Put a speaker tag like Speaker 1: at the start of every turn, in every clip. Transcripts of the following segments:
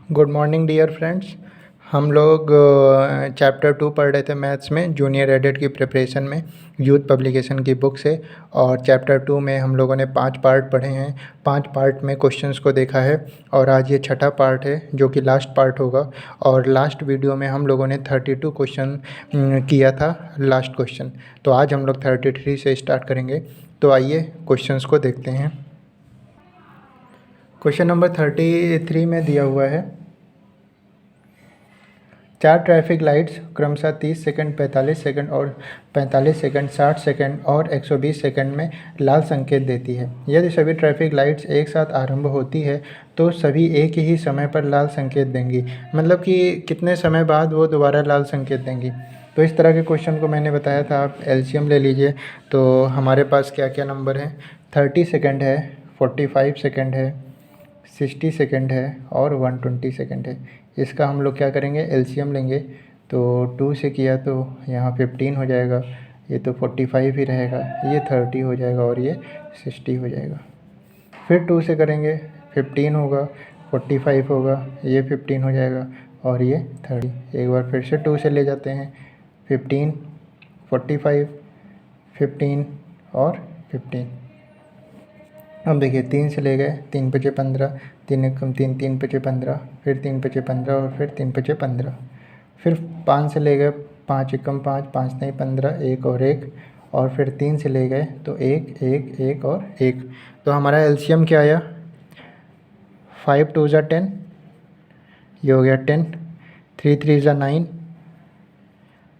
Speaker 1: Good morning dear friends. हम लोग chapter 2 पढ़ रहे थे मैथ्स में जूनियर एडेड की प्रिपरेशन में यूथ पब्लिकेशन की बुक से। और चैप्टर 2 में हम लोगों ने 5 पार्ट पढ़े हैं। 5 पार्ट में क्वेश्चंस को देखा है और आज ये छठा पार्ट है जो कि लास्ट पार्ट होगा। और लास्ट वीडियो में हम लोगों ने 32 क्वेश्चन किया था लास्ट क्वेश्चन। तो आज हम लोग 33 से स्टार्ट करेंगे। तो आइए क्वेश्चंस को देखते हैं। क्वेश्चन नंबर 33 में दिया हुआ है 4 ट्रैफिक लाइट्स क्रमशः 30 सेकंड, 45 सेकंड और 45 सेकंड, 60 सेकंड और 120 सेकंड में लाल संकेत देती है। यदि सभी ट्रैफिक लाइट्स एक साथ आरंभ होती है तो सभी एक ही समय पर लाल संकेत देंगी। मतलब कि कितने समय बाद वो दोबारा लाल संकेत देंगी। तो इस तरह के क्वेश्चन को मैंने बताया था, आप एलसीएम ले लीजिए। तो हमारे पास क्या क्या नंबर हैं, 30 सेकेंड है, 45 सेकेंड है, 60 सेकेंड है और 120 सेकेंड है। इसका हम लोग क्या करेंगे, एलसीएम लेंगे। तो 2 से किया तो यहाँ 15 हो जाएगा, ये तो 45 ही रहेगा, ये 30 हो जाएगा और ये 60 हो जाएगा। फिर 2 से करेंगे, 15 होगा, 45 होगा, ये 15 हो जाएगा और ये 30। एक बार फिर से 2 से ले जाते हैं, 15, 45, 15 और 15। अब देखिए 3 से ले गए, 3 पचे 15, 3 एकम 3, 3 पचे 15, फिर 3 पचे 15 और फिर 3 पचे 15। फिर 5 से ले गए, 5 एकम 5, 5 नहीं 15, 1 और 1। और फिर 3 से ले गए तो 1 1 1 और 1। तो हमारा एलसीएम क्या आया, 5 2 ज़ा 10, ये हो गया 10, 3 3 ज़ा 9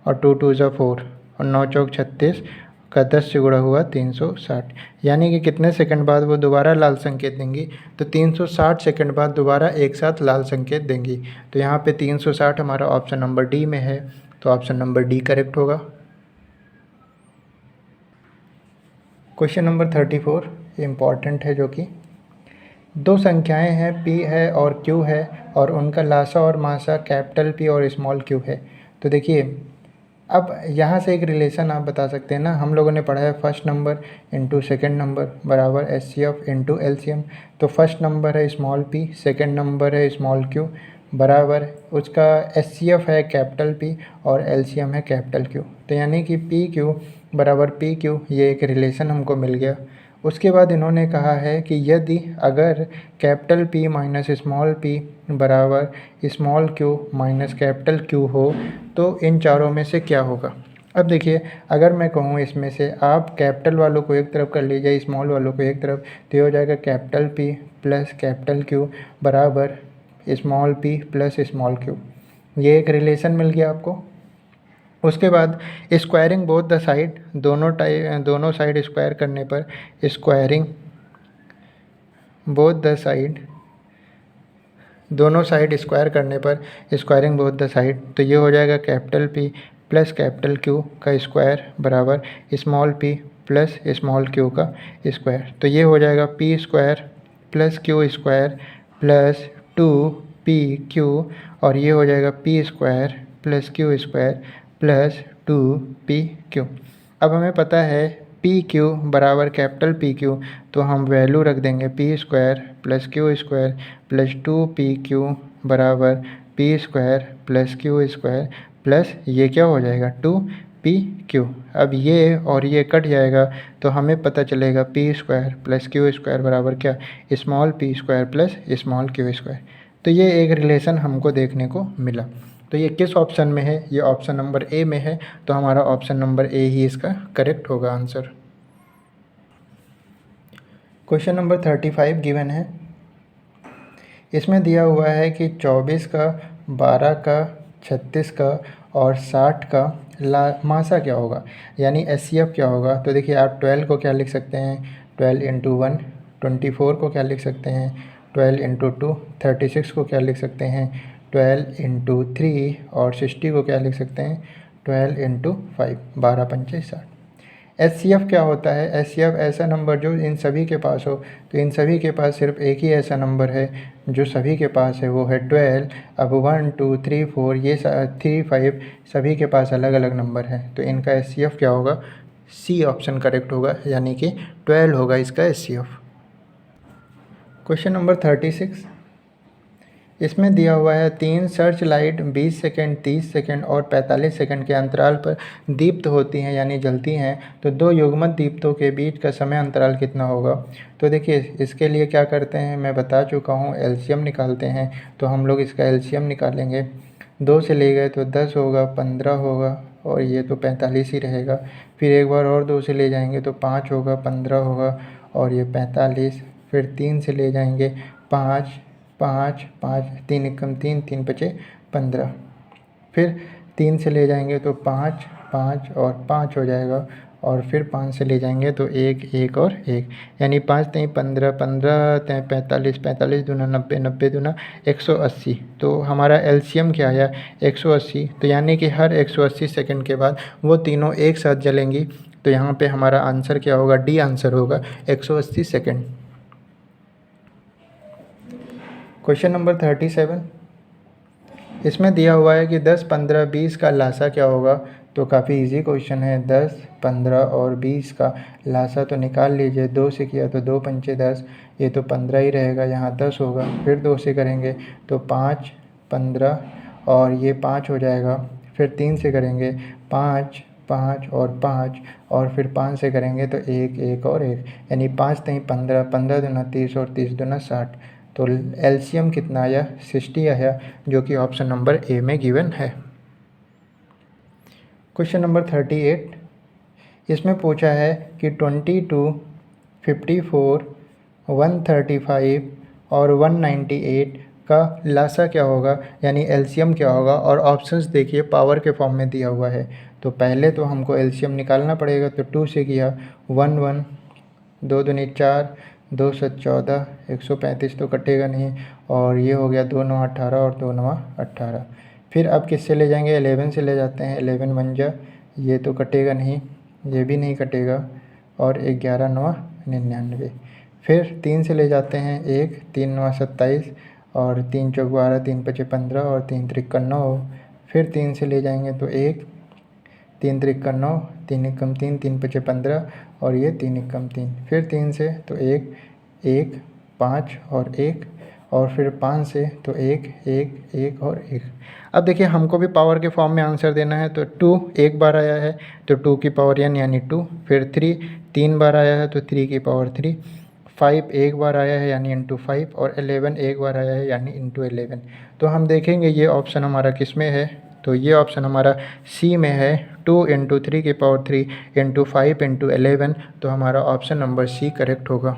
Speaker 1: और 2 2 ज़ा 4 और 9 चौक 36 का 10 से गुणा हुआ 360। यानी कि कितने सेकंड बाद वो दोबारा लाल संकेत देंगी, तो 360 सेकंड बाद दोबारा एक साथ लाल संकेत देंगी। तो यहाँ पे 360 हमारा ऑप्शन नंबर डी में है, तो ऑप्शन नंबर डी करेक्ट होगा। क्वेश्चन नंबर 34 इम्पॉर्टेंट है, जो कि दो संख्याएं हैं P है और Q है और उनका लासा और मासा कैपिटल P और स्मॉल q है। तो देखिए अब यहाँ से एक रिलेशन आप बता सकते हैं ना, हम लोगों ने पढ़ा है first number into second number बराबर HCF इंटू LCM। तो फर्स्ट नंबर है स्मॉल p, सेकेंड नंबर है स्मॉल q बराबर उसका HCF है कैपिटल P और LCM है कैपिटल Q। तो यानी कि PQ बराबर PQ, ये एक रिलेशन हमको मिल गया। उसके बाद इन्होंने कहा है कि यदि अगर capital P minus small p बराबर small q minus capital Q हो तो इन चारों में से क्या होगा। अब देखिए अगर मैं कहूँ इसमें से आप कैपिटल वालों को एक तरफ कर लीजिए, स्मॉल वालों को एक तरफ, तो ये हो जाएगा capital P plus capital Q बराबर small p plus small q। ये एक रिलेशन मिल गया आपको। उसके बाद स्क्वायरिंग बोथ द साइड, दोनों साइड स्क्वायर करने पर स्क्वायरिंग बोथ द साइड, दोनों साइड स्क्वायर करने पर स्क्वायरिंग बोथ द साइड, तो ये हो जाएगा capital P plus capital Q का स्क्वायर बराबर small p plus small q का स्क्वायर। तो ये हो जाएगा p square plus q square plus 2pq और ये हो जाएगा p square plus q square plus 2pq। अब हमें पता है पी क्यू बराबर कैपिटल पी क्यू, तो हम वैल्यू रख देंगे P square plus Q square plus 2pq बराबर P square plus Q square plus ये क्या हो जाएगा 2pq। अब ये और ये कट जाएगा तो हमें पता चलेगा P square plus Q square बराबर क्या, small p square plus small q square. तो ये एक रिलेशन हमको देखने को मिला। तो ये किस ऑप्शन में है, ये ऑप्शन नंबर ए में है। तो हमारा ऑप्शन नंबर ए ही इसका करेक्ट होगा आंसर। क्वेश्चन नंबर 35 गिवन है। इसमें दिया हुआ है कि 24 का, 12 का, 36 का और 60 का मासा क्या होगा, यानी HCF क्या होगा। तो देखिए आप 12 को क्या लिख सकते हैं, 12 इंटू 1, 24 को क्या लिख सकते हैं, 12 इंटू 2, 36 को क्या लिख सकते हैं, 12 इंटू 3 और 60 को क्या लिख सकते हैं, 12 इंटू 5, 12 पंचे 60। HCF क्या होता है, HCF ऐसा नंबर जो इन सभी के पास हो। तो इन सभी के पास सिर्फ एक ही ऐसा नंबर है जो सभी के पास है, वो है 12। अब 1 2 3 4 ये 3 5 सभी के पास अलग अलग नंबर है, तो इनका HCF क्या होगा, सी ऑप्शन करेक्ट होगा, यानी कि 12 होगा इसका HCF। क्वेश्चन नंबर 36 इसमें दिया हुआ है 3 सर्च लाइट 20 सेकंड, 30 सेकंड और 45 सेकंड के अंतराल पर दीप्त होती हैं यानी जलती हैं, तो दो युग्मत दीप्तों के बीच का समय अंतराल कितना होगा। तो देखिए इसके लिए क्या करते हैं, मैं बता चुका हूँ, एलसीएम निकालते हैं। तो हम लोग इसका एलसीएम निकालेंगे। 2 से ले गए तो 10 होगा, 15 होगा और ये तो 45 ही रहेगा। फिर एक बार और 2 से ले जाएंगे तो 5 होगा, 15 होगा और ये 45। फिर 3 से ले जाएंगे 5, 5, 5, 3 एकम 3, 3 पचे 15। फिर 3 से ले जाएंगे तो 5, 5 और 5 हो जाएगा और फिर 5 से ले जाएंगे तो 1, 1 और 1, यानी 5 तीन 15, 15 तीन 45, 45 दूना 90, 90 दूना 180। तो हमारा एलसीएम क्या आया, 180। तो यानी कि हर 180 सेकंड के बाद वो तीनों एक साथ जलेंगी। तो यहाँ पे हमारा आंसर क्या होगा, डी आंसर होगा 180 सेकंड। क्वेश्चन नंबर 37, इसमें दिया हुआ है कि 10, 15, 20 का लासा क्या होगा। तो काफ़ी इजी क्वेश्चन है। 10, 15 और 20 का लासा तो निकाल लीजिए। 2 से किया तो 2 पंचे 10, ये तो 15 ही रहेगा, यहाँ 10 होगा। फिर 2 से करेंगे तो 5, 15 और ये 5 हो जाएगा। फिर 3 से करेंगे 5, 5 और 5 और फिर 5 से करेंगे तो 1, 1 और 1, यानी 5 तीन 15, 15 दूना 30 और 30 दूना 60। तो एलसीएम कितना आया, 60 आया, जो कि ऑप्शन नंबर ए में गिवन है। क्वेश्चन नंबर 38, इसमें पूछा है कि 22, 54, 135 और 198 का लासा क्या होगा, यानी एलसीएम क्या होगा। और ऑप्शंस देखिए पावर के फॉर्म में दिया हुआ है। तो पहले तो हमको एलसीएम निकालना पड़ेगा। तो 2 से किया 1, 1, 2 दूनी 4, 2 से 14, 135 तो कटेगा नहीं और ये हो गया 2 9 18 और 2 9 18। फिर अब किससे ले जाएंगे, 11 से ले जाते हैं। 11 बन जा, ये तो कटेगा नहीं, ये भी नहीं कटेगा और 11 9 99। फिर 3 से ले जाते हैं 1, 3 9 27 और 3 चौक 12, 3 पचे 15 और 3 त्रिक 9। फिर 3 से ले जाएंगे तो 1, 3 त्रिक 9, 3 एकम 3, 3 पचे 15 और ये 3 एकम 3। फिर 3 से तो 1, 1, 5 और 1 और फिर 5 से तो 1, 1, 1 और 1। अब देखिए हमको भी पावर के फॉर्म में आंसर देना है। तो 2 एक बार आया है तो 2 की पावर n यानी 2। फिर 3 3 बार आया है तो 3 की पावर 3। 5 एक बार आया है यानी इंटू 5 और 11 एक बार आया है यानी इंटू 11। तो हम देखेंगे ये ऑप्शन हमारा किस में है। तो ये ऑप्शन हमारा सी में है, 2 इंटू 3 की पावर 3 इंटू 5 इंटू 11। तो हमारा ऑप्शन नंबर सी करेक्ट होगा।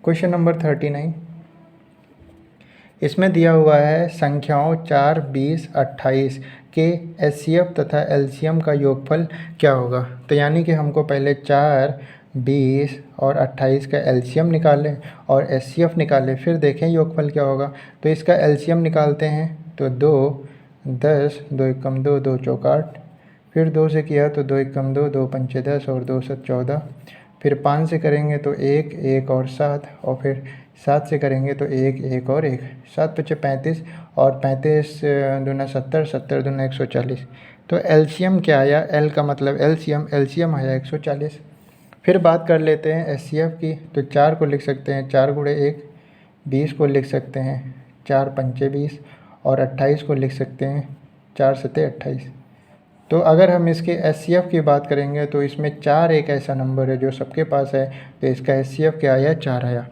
Speaker 1: क्वेश्चन नंबर 39, इसमें दिया हुआ है संख्याओं 4, 20, 28 के एचसीएफ तथा एलसीएम का योगफल क्या होगा। तो यानी कि हमको पहले 4, 20 और 28 का एलसीएम निकालें और एचसीएफ निकालें, फिर देखें योगफल क्या होगा। तो इसका एलसीएम निकालते हैं तो 2, 10, 2 एकम 2, 2 चौक 8। फिर 2 से किया तो 2 एकम 2, 2 पंचे 10 और 2 7 14। फिर 5 से करेंगे तो 1, 1 और 7 और फिर 7 से करेंगे तो 1, 1 और 1, 7 पचे 35 और 35 दूना 70, 70 दूना 140। तो एलसीएम क्या आया, एल का मतलब एलसीएम आया 140। फिर बात कर लेते हैं एचसीएफ की। तो 4 को लिख सकते हैं 4 गुणे 1, 20 को लिख सकते हैं 4 पंचे 20 और 28 को लिख सकते हैं 4 सत्ते 28। तो अगर हम इसके एचसीएफ की बात करेंगे तो इसमें 4 एक ऐसा नंबर है जो सबके पास है। तो इसका एचसीएफ क्या आया, 4 आया।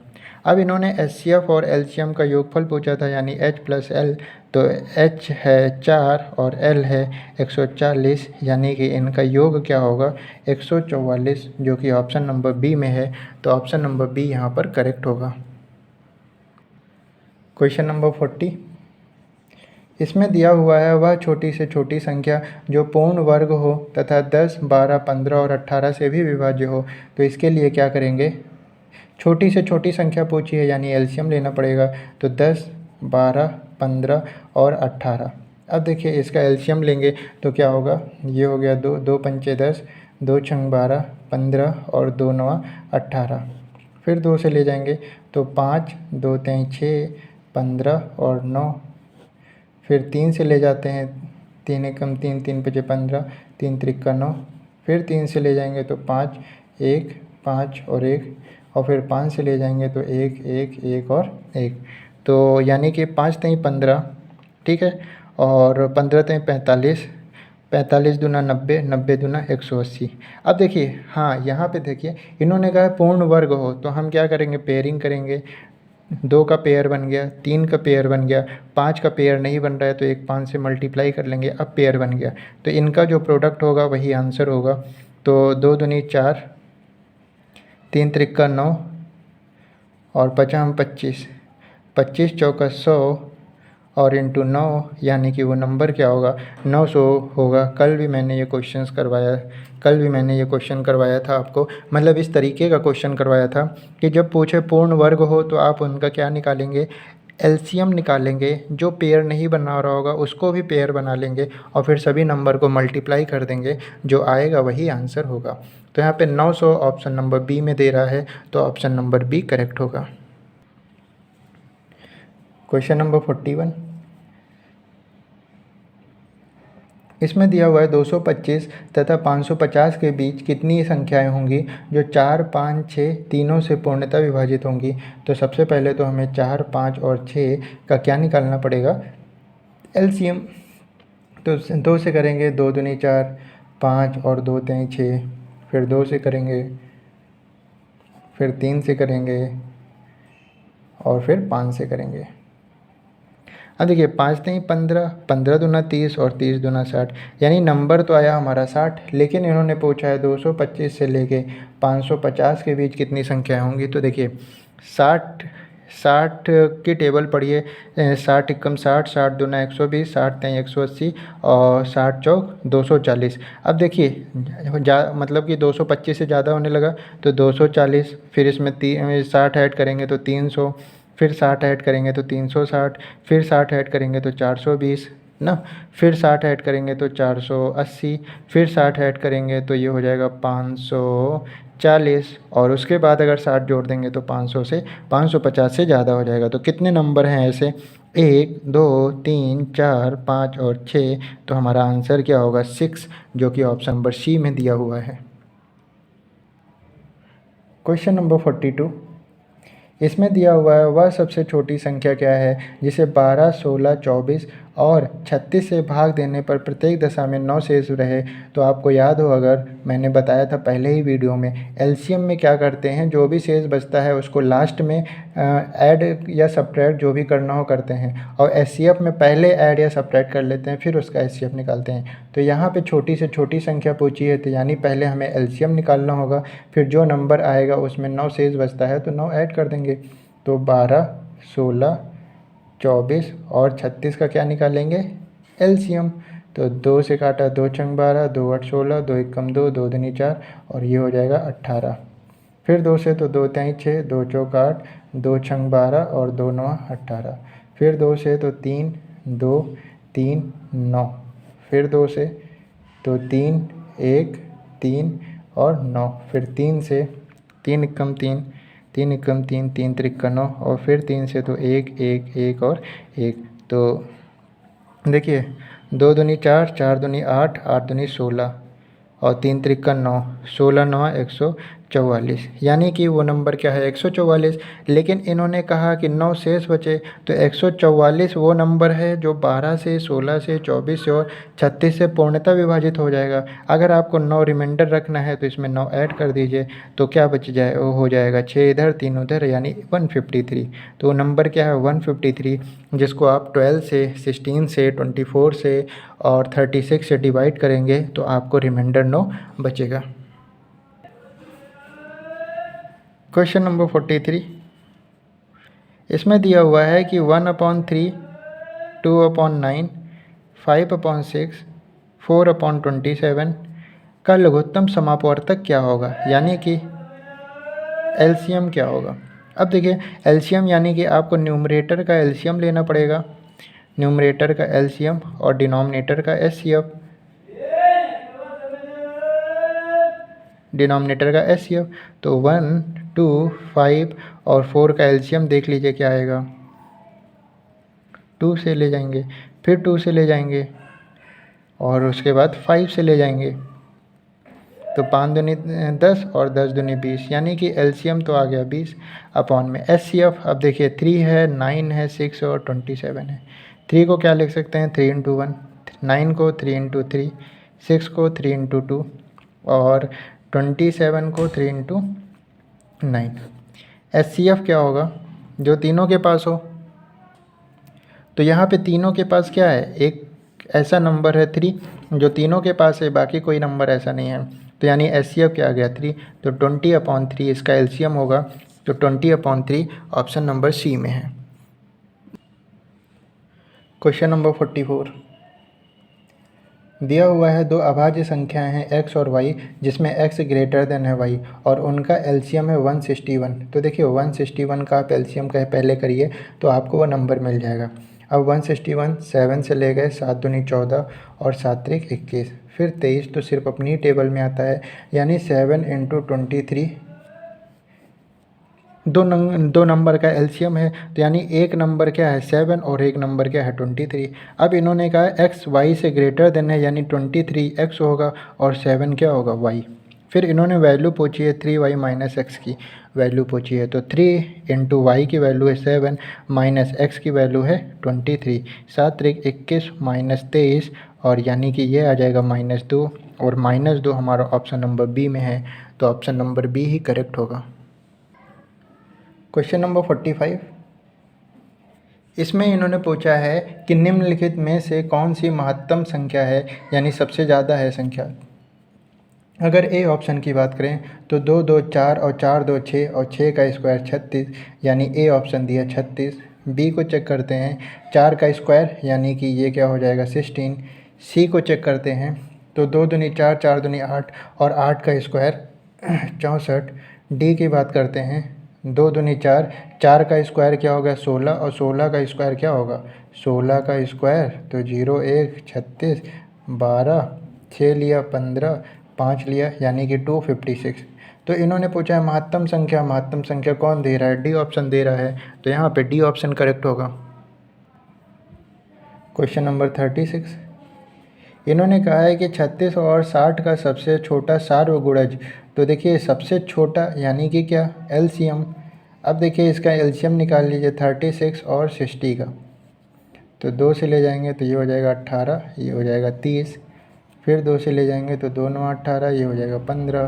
Speaker 1: अब इन्होंने एचसीएफ और एलसीएम का योगफल पूछा था यानी H प्लस L। तो H है 4 और L है 140, यानी कि इनका योग क्या होगा 144, जो कि ऑप्शन नंबर बी में है। तो ऑप्शन नंबर बी यहाँ पर करेक्ट होगा। क्वेश्चन नंबर 40, इसमें दिया हुआ है वह छोटी से छोटी संख्या जो पूर्ण वर्ग हो तथा 10, 12, 15 और 18 से भी विभाज्य हो। तो इसके लिए क्या करेंगे, छोटी से छोटी संख्या पूछी है यानी एलसीएम लेना पड़ेगा। तो 10, 12, 15 और 18। अब देखिए इसका एलसीएम लेंगे तो क्या होगा, ये हो गया 2, 2 पंचे 10, 2 छंग 12, 15 और 2 9 18। फिर 2 से ले जाएंगे तो 5, 2 3 6, 15 और 9। फिर 3 से ले जाते हैं 3 एकम 3, 3 पचे 15, 3 त्रिक 9। फिर 3 से ले जाएंगे तो 5, 1, 5 और 1 और फिर 5 से ले जाएंगे तो 1 1 1 और 1, तो यानी कि 5 तेईं 15, ठीक है, और 15 तेईं 45, 45 दूना 90, 90 दूना 180। अब देखिए, हाँ यहाँ पे देखिए इन्होंने कहा पूर्ण वर्ग हो, तो हम क्या करेंगे, पेयरिंग करेंगे। 2 का पेयर बन गया, 3 का पेयर बन गया, 5 का पेयर नहीं बन रहा है तो एक 5 से मल्टीप्लाई कर लेंगे, अब पेयर बन गया, तो इनका जो प्रोडक्ट होगा वही आंसर होगा। तो 2 दूनी 4, 3 त्रिक्का 9 और 5 25, 25 चौका 100 और इंटू 9, यानी कि वो नंबर क्या होगा, 900 होगा। कल भी मैंने ये क्वेश्चन करवाया था आपको, मतलब इस तरीके का क्वेश्चन करवाया था कि जब पूछे पूर्ण वर्ग हो तो आप उनका क्या निकालेंगे, एलसीएम निकालेंगे, जो पेयर नहीं बना रहा होगा उसको भी पेयर बना लेंगे और फिर सभी नंबर को मल्टीप्लाई कर देंगे, जो आएगा वही आंसर होगा। तो यहाँ पे 900 ऑप्शन नंबर बी में दे रहा है, तो ऑप्शन नंबर बी करेक्ट होगा। क्वेश्चन नंबर 41, इसमें दिया हुआ है 225 तथा 550 के बीच कितनी संख्याएं होंगी जो 4, 5, 6 तीनों से पूर्णतः विभाजित होंगी। तो सबसे पहले तो हमें 4, 5 और 6 का क्या निकालना पड़ेगा, एलसीएम। तो 2 से करेंगे, 2 दूनी 4, 5 और 2 तेईं 6, फिर 2 से करेंगे, फिर 3 से करेंगे और फिर 5 से करेंगे। अब देखिए 5 तेईं 15, 15 दूना 30 और 30 दूना 60, यानी नंबर तो आया हमारा 60, लेकिन इन्होंने पूछा है 225 से लेके 550 के बीच कितनी संख्याएं होंगी। तो देखिए 60 60 की टेबल पढ़िए, 60 एकम 60, 60 दूना 120, 60 तेईं 180 और 60 चौक 240। अब देखिए मतलब कि 225 से ज़्यादा होने लगा तो 240, फिर इसमें 60 ऐड करेंगे तो 300, फिर 60 ऐड करेंगे तो 360, फिर 60 ऐड करेंगे तो 420 ना, फिर 60 ऐड करेंगे तो 480, फिर 60 ऐड करेंगे तो ये हो जाएगा 540, और उसके बाद अगर 60 जोड़ देंगे तो 500 से 550 से ज़्यादा हो जाएगा। तो कितने नंबर हैं ऐसे, 1 2 3 4 5 और 6, तो हमारा आंसर क्या होगा 6, जो कि ऑप्शन नंबर सी में दिया हुआ है। क्वेश्चन नंबर 42, इसमें दिया हुआ है वह सबसे छोटी संख्या क्या है जिसे 12, 16, 24 और 36 से भाग देने पर प्रत्येक दशा में 9 शेष रहे। तो आपको याद हो, अगर मैंने बताया था पहले ही वीडियो में, एलसीएम में क्या करते हैं, जो भी शेष बचता है उसको लास्ट में ऐड या सब्ट्रैक्ट जो भी करना हो करते हैं, और एचसीएफ में पहले ऐड या सब्ट्रैक्ट कर लेते हैं फिर उसका एचसीएफ निकालते हैं। तो यहाँ पे छोटी से छोटी संख्या पूछी है, तो यानी पहले हमें एलसीएम निकालना होगा, फिर जो नंबर आएगा उसमें 9 शेष बचता है तो 9 ऐड कर देंगे। तो 12, 16, 24 और 36 का क्या निकालेंगे, एलसीएम। तो 2 से काटा, 2 छंग 12, 2 8 16, 2 एकम 2, 2 दूनी 4 और ये हो जाएगा 18। फिर 2 से तो 2 तेईं 6, 2 चौक 8, 2 छंग 12 और 2 9 18। फिर 2 से तो 3, 2 3 9, फिर 2 से तो 3 1 3 और 9, फिर 3 से 3 एकम 3, 3 एकम 3, 3 त्रिक्का 9 और फिर 3 से तो 1 1 1 और 1। तो देखिए 2 दूनी 4, 4 दूनी 8, 8 दूनी 16 और 3 त्रिक्का 9, 16 9 144, यानी कि वो नंबर क्या है 144। लेकिन इन्होंने कहा कि 9 शेष बचे, तो 144 वो नंबर है जो 12 से 16 से 24 से और 36 से पूर्णतः विभाजित हो जाएगा। अगर आपको 9 रिमाइंडर रखना है तो इसमें 9 ऐड कर दीजिए, तो क्या बच जाए, वो हो जाएगा 6 इधर 3 उधर, यानी 153। तो नंबर क्या है 153, जिसको आप 12 से 16 से 24 से और 36 से डिवाइड करेंगे तो आपको रिमाइंडर 9 बचेगा। क्वेश्चन नंबर 43, इसमें दिया हुआ है कि 1/3, 2/9, 5/6, 4/27 का लघुत्तम समापवर्तक क्या होगा, यानी कि एलसीएम क्या होगा। अब देखिए एलसीएम यानी कि आपको न्यूमरेटर का एलसीएम लेना पड़ेगा, न्यूमरेटर का एलसीएम और डिनोमिनेटर का एचसीएफ, डिनोमिनेटर का एचसीएफ। तो 1 2 5 और 4 का एलसीएम देख लीजिए क्या आएगा, 2 से ले जाएंगे, फिर 2 से ले जाएंगे और उसके बाद 5 से ले जाएंगे, तो 5 दूनी 10 और 10 दूनी 20, यानी कि एलसीएम तो आ गया 20 अपॉन में एचसीएफ। अब देखिए 3 है, 9 है, 6 और 27 है। 3 को क्या लिख सकते हैं 3 × 1, 9 को 3 × 3, 6 को 3 × 2 और 27 को 3 × 9। एचसीएफ क्या होगा जो तीनों के पास हो, तो यहाँ पे तीनों के पास क्या है, एक ऐसा नंबर है 3 जो तीनों के पास है, बाकी कोई नंबर ऐसा नहीं है। तो यानी एचसीएफ क्या आ गया 3, तो 20/3 इसका एलसीएम होगा, तो 20/3 ऑप्शन नंबर सी में है। क्वेश्चन नंबर 44 दिया हुआ है दो अभाज्य संख्याएं हैं x और y जिसमें x ग्रेटर देन है y और उनका एलसीएम है 161। तो देखिए 161 का आप एलसीएम का पहले करिए तो आपको वो नंबर मिल जाएगा। अब 161 7 से ले गए, 7 दूनी 14 और 7 त्रिक 21, फिर 23 तो सिर्फ अपनी टेबल में आता है, यानी 7 × 23 दो नंबर का एलसीएम है, तो यानी एक नंबर क्या है 7 और एक नंबर क्या है 23। अब इन्होंने कहा x y से ग्रेटर देन है, यानी 23 x होगा और 7 क्या होगा y। फिर इन्होंने वैल्यू पूछी है 3y - x की वैल्यू पूछी है, तो 3 × y की वैल्यू है 7 माइनस x की वैल्यू है 23, 7 त्रिक 21 माइनस 23 और यानी कि ये आ जाएगा -2 और -2 हमारा ऑप्शन नंबर बी में है, तो ऑप्शन नंबर बी ही करेक्ट होगा। क्वेश्चन नंबर 45 इसमें इन्होंने पूछा है कि निम्नलिखित में से कौन सी महत्तम संख्या है, यानी सबसे ज़्यादा है संख्या। अगर ए ऑप्शन की बात करें तो 2 2 4 और 4 2 6 और 6 का स्क्वायर 36, यानी ए ऑप्शन दिया 36। बी को चेक करते हैं, 4 का स्क्वायर यानी कि ये क्या हो जाएगा 16। सी को चेक करते हैं तो 2 दूनी 4, 4 दूनी 8 और 8 का स्क्वायर 64। डी की बात करते हैं, 2 दूनी 4, 4 का स्क्वायर क्या होगा 16 और 16 का स्क्वायर क्या होगा 16 का स्क्वायर, तो 0 1 36 12 6 लिया 15 5 लिया यानी कि 256। तो इन्होंने पूछा है महत्तम संख्या कौन दे रहा है, डी ऑप्शन दे रहा है, तो यहाँ पे डी ऑप्शन करेक्ट होगा। क्वेश्चन नंबर 36 इन्होंने कहा है कि 36 और 60 का सबसे छोटा सार्वगुणज, तो देखिए सबसे छोटा यानी कि क्या एलसीएम। अब देखिए इसका एलसीएम निकाल लीजिए 36 और 60 का, तो 2 से ले जाएंगे तो ये हो जाएगा 18, ये हो जाएगा 30, फिर 2 से ले जाएंगे तो 2 9 18, ये हो जाएगा 15,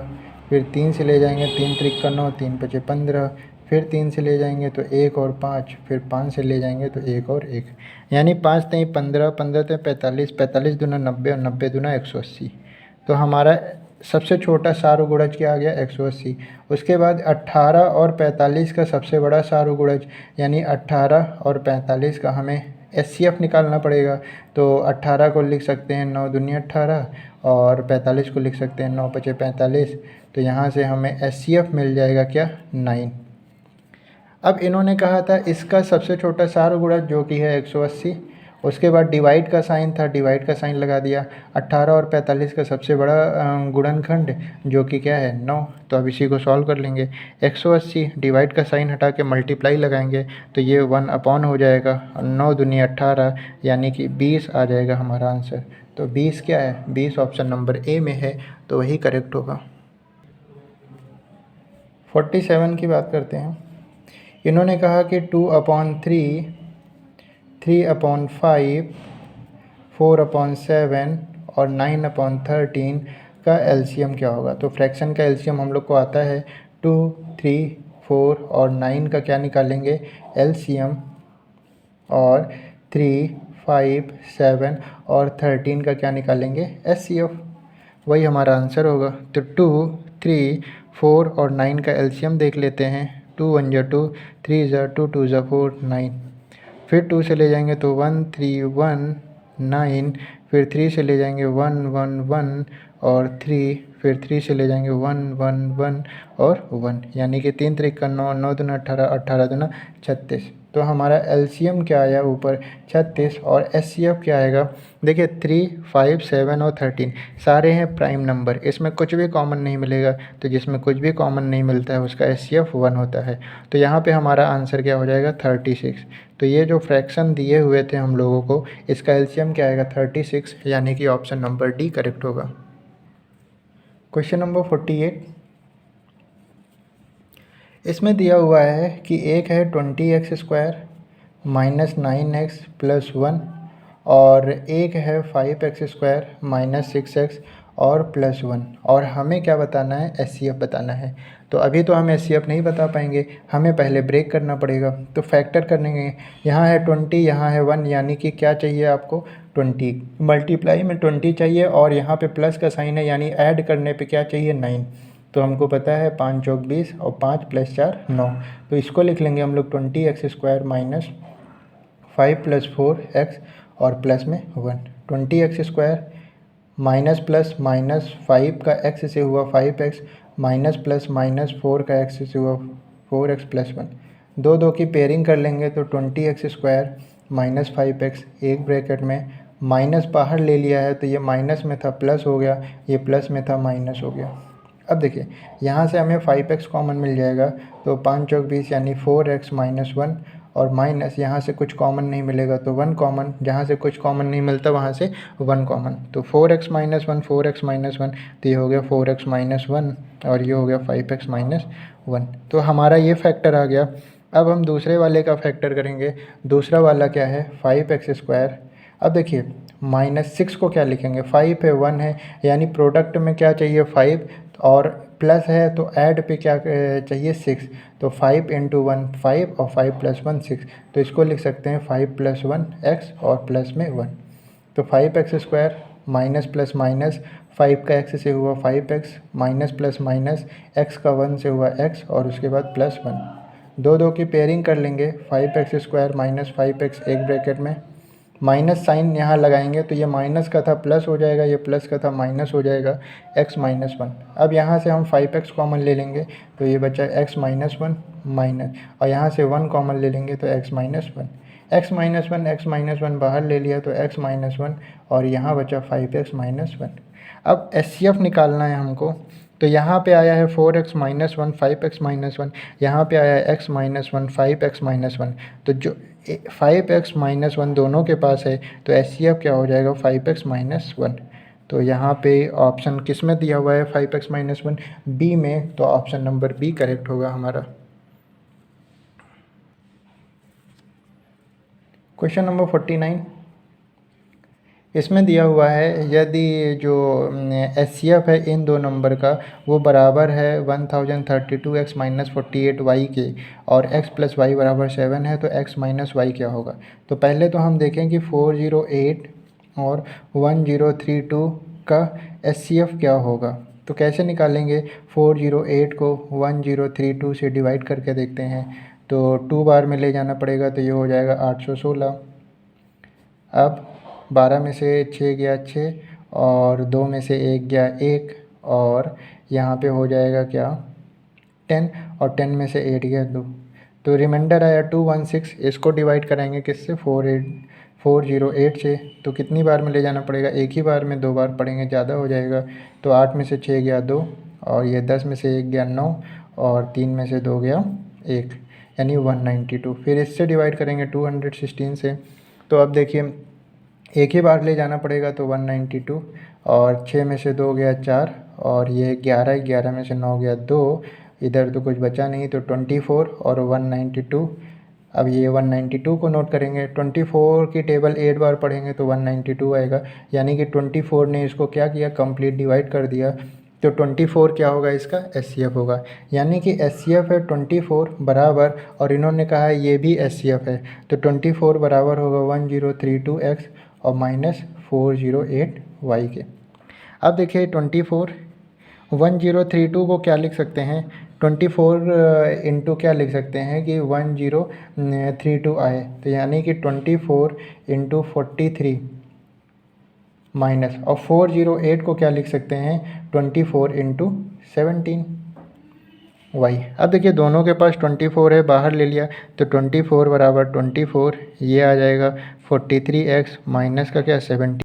Speaker 1: फिर 3 से ले जाएंगे 3 त्रिक 9, 3 5 15, फिर 3 से ले जाएंगे तो 1 और 5, फिर 5 से ले जाएंगे तो 1 और 1, यानी 5 3 15, 15 3 45, 45 दूना 90 और 90 दूना 180। तो हमारा सबसे छोटा सार्वगुणज क्या आ गया 180। उसके बाद 18 और 45 का सबसे बड़ा सार्वगुणज, यानी 18 और 45 का हमें एचसीएफ निकालना पड़ेगा। तो 18 को लिख सकते हैं 9 दूनी 18 और 45 को लिख सकते हैं 9 5 45, तो यहाँ से हमें एचसीएफ मिल जाएगा क्या 9। अब इन्होंने कहा था इसका सबसे छोटा सार्वगुणज जो कि है 180, उसके बाद डिवाइड का साइन था, डिवाइड का साइन लगा दिया। 18 और 45 का सबसे बड़ा गुणनखंड जो कि क्या है 9, तो अब इसी को सॉल्व कर लेंगे। 180 डिवाइड का साइन हटा के मल्टीप्लाई लगाएंगे तो ये 1 अपॉन हो जाएगा, 9 दूनी 18 यानी कि 20 आ जाएगा हमारा आंसर। तो 20 क्या है 20 ऑप्शन नंबर ए में है, तो वही करेक्ट होगा। 47 की बात करते हैं। इन्होंने कहा कि 2/3, 3/5, 4/7 और 9/13 का एलसीएम क्या होगा। तो फ्रैक्शन का एलसीएम हम लोग को आता है 2, 3, 4 और 9 का क्या निकालेंगे एलसीएम, और 3, 5, 7 और 13 का क्या निकालेंगे एचसीएफ, वही हमारा आंसर होगा। तो 2, 3, 4 और 9 का एलसीएम देख लेते हैं। 2 1 जा 2, 3 जा 2, 2 जा 4, 9, फिर 2 से ले जाएंगे तो 1 3 1 9, फिर 3 से ले जाएंगे 1 1 1 और 3, फिर 3 से ले जाएंगे 1 1 1 और 1, यानी कि 3 त्रिक 9, 9 दूना 18, 18 दूना 36। तो हमारा एलसीएम क्या आया ऊपर 36 और एचसीएफ क्या आएगा। देखिए 3, 5, 7 और 13 सारे हैं प्राइम नंबर, इसमें कुछ भी कॉमन नहीं मिलेगा, तो जिसमें कुछ भी कॉमन नहीं मिलता है उसका एचसीएफ 1 होता है। तो यहाँ पे हमारा आंसर क्या हो जाएगा 36। तो ये जो फ्रैक्शन दिए हुए थे हम लोगों को, इसका एलसीएम क्या आएगा 36, यानी कि ऑप्शन नंबर डी करेक्ट होगा। क्वेश्चन नंबर 48, इसमें दिया हुआ है कि एक है 20x² माइनस 9x प्लस 1 और एक है 5x² माइनस 6x और प्लस 1, और हमें क्या बताना है, एचसीएफ बताना है। तो अभी तो हम एचसीएफ नहीं बता पाएंगे, हमें पहले ब्रेक करना पड़ेगा। तो फैक्टर करेंगे, यहाँ है 20, यहाँ है 1, यानी कि क्या चाहिए आपको, 20 मल्टीप्लाई में 20 चाहिए, और यहाँ पे प्लस का साइन है, यानी ऐड करने पे क्या चाहिए, 9। तो हमको पता है 5 चौक 20 और 5 + 4 9। तो इसको लिख लेंगे हम लोग 20x² माइनस 5 + 4x और प्लस में 1। 20x² माइनस प्लस माइनस 5 का x से हुआ 5x माइनस प्लस माइनस 4 का x से हुआ 4x प्लस 1। दो दो की पेयरिंग कर लेंगे तो 20x² माइनस 5x, एक ब्रैकेट में माइनस बाहर ले लिया है तो ये माइनस में था प्लस हो गया, ये प्लस में था माइनस हो गया। अब देखिए यहाँ से हमें 5x कॉमन मिल जाएगा, तो 5 चौक 20 यानी 4x माइनस 1, और माइनस यहाँ से कुछ कॉमन नहीं मिलेगा तो 1 कॉमन, जहाँ से कुछ कॉमन नहीं मिलता वहाँ से 1 कॉमन, तो 4x माइनस 1, 4x माइनस 1, तो ये हो गया 4x माइनस 1 और ये हो गया 5x माइनस 1। तो हमारा ये फैक्टर आ गया। अब हम दूसरे वाले का फैक्टर करेंगे। दूसरा वाला क्या है, 5x²। अब देखिए -6 को क्या लिखेंगे, 5 है 1 है, यानी प्रोडक्ट में क्या चाहिए 5, और प्लस है तो ऐड पे क्या चाहिए 6, तो 5 × 1 5 और 5 + 1 6, तो इसको लिख सकते हैं 5 + 1 x और प्लस में 1। तो 5x² माइनस प्लस माइनस 5 का x से हुआ 5x minus plus minus x का 1 से हुआ x और उसके बाद प्लस 1। दो दो की पेयरिंग कर लेंगे, 5x² माइनस 5x, एक ब्रैकेट में माइनस साइन यहाँ लगाएंगे तो ये माइनस का था प्लस हो जाएगा, ये प्लस का था माइनस हो जाएगा, x माइनस 1। अब यहाँ से हम 5x कॉमन ले लेंगे तो ये बचा x माइनस 1 माइनस, और यहाँ से 1 कॉमन ले लेंगे तो x minus 1, x minus 1, x minus 1 बाहर ले लिया तो x माइनस 1, और यहाँ बचा 5x माइनस 1। अब एचसीएफ निकालना है हमको, तो यहाँ पे आया है 4x माइनस 1 5x माइनस 1, यहाँ पे आया है x माइनस 1 5x माइनस 1, तो जो 5x माइनस 1 दोनों के पास है तो एचसीएफ क्या हो जाएगा, 5x माइनस 1। तो यहाँ पे ऑप्शन किस में दिया हुआ है, 5x माइनस 1 बी में, तो ऑप्शन नंबर बी करेक्ट होगा हमारा। क्वेश्चन नंबर 49, इसमें दिया हुआ है यदि जो एचसीएफ है इन दो नंबर का वो बराबर है 1032x माइनस 48y के, और x + y बराबर 7 है, तो x माइनस y क्या होगा। तो पहले तो हम देखें कि 408 और 1032 का एचसीएफ क्या होगा। तो कैसे निकालेंगे, 408 को 1032 से डिवाइड करके देखते हैं, तो 2 बार में ले जाना पड़ेगा, तो ये हो जाएगा 816। अब 12 में से 6 गया 6, और 2 में से 1 गया 1, और यहाँ पे हो जाएगा क्या 10, और 10 में से 8 गया 2, तो रिमाइंडर आया 216। इसको डिवाइड कराएंगे किससे, 408 से, तो कितनी बार में ले जाना पड़ेगा, एक ही बार में, 2 बार पढ़ेंगे ज़्यादा हो जाएगा। तो 8 में से 6 गया 2, और ये 10 में से 1 गया 9, और 3 में से 2 गया 1, यानी 192। फिर इससे डिवाइड करेंगे 216 से, तो अब देखिए एक ही बार ले जाना पड़ेगा, तो 192, और 6 में से 2 गया 4, और ये 11 में से 9 गया 2, इधर तो कुछ बचा नहीं, तो 24 और 192। अब ये 192 को नोट करेंगे, 24 की टेबल 8 बार पढ़ेंगे तो 192 आएगा, यानी कि 24 ने इसको क्या किया, कंप्लीट डिवाइड कर दिया, तो 24 क्या होगा, इसका एचसीएफ होगा। यानी कि एचसीएफ है 24 बराबर, और इन्होंने कहा है ये भी एचसीएफ है, तो 24 बराबर होगा 1032x और माइनस 408y के। अब देखिए 24 1032 को क्या लिख सकते हैं, 24 इंटू क्या लिख सकते हैं कि 1032 आए, तो यानी कि 24 इंटू 43 माइनस, और 408 को क्या लिख सकते हैं, 24 इंटू 17y। अब देखिए दोनों के पास 24 है, बाहर ले लिया, तो 24 बराबर 24, ये आ जाएगा 43x माइनस का क्या 17।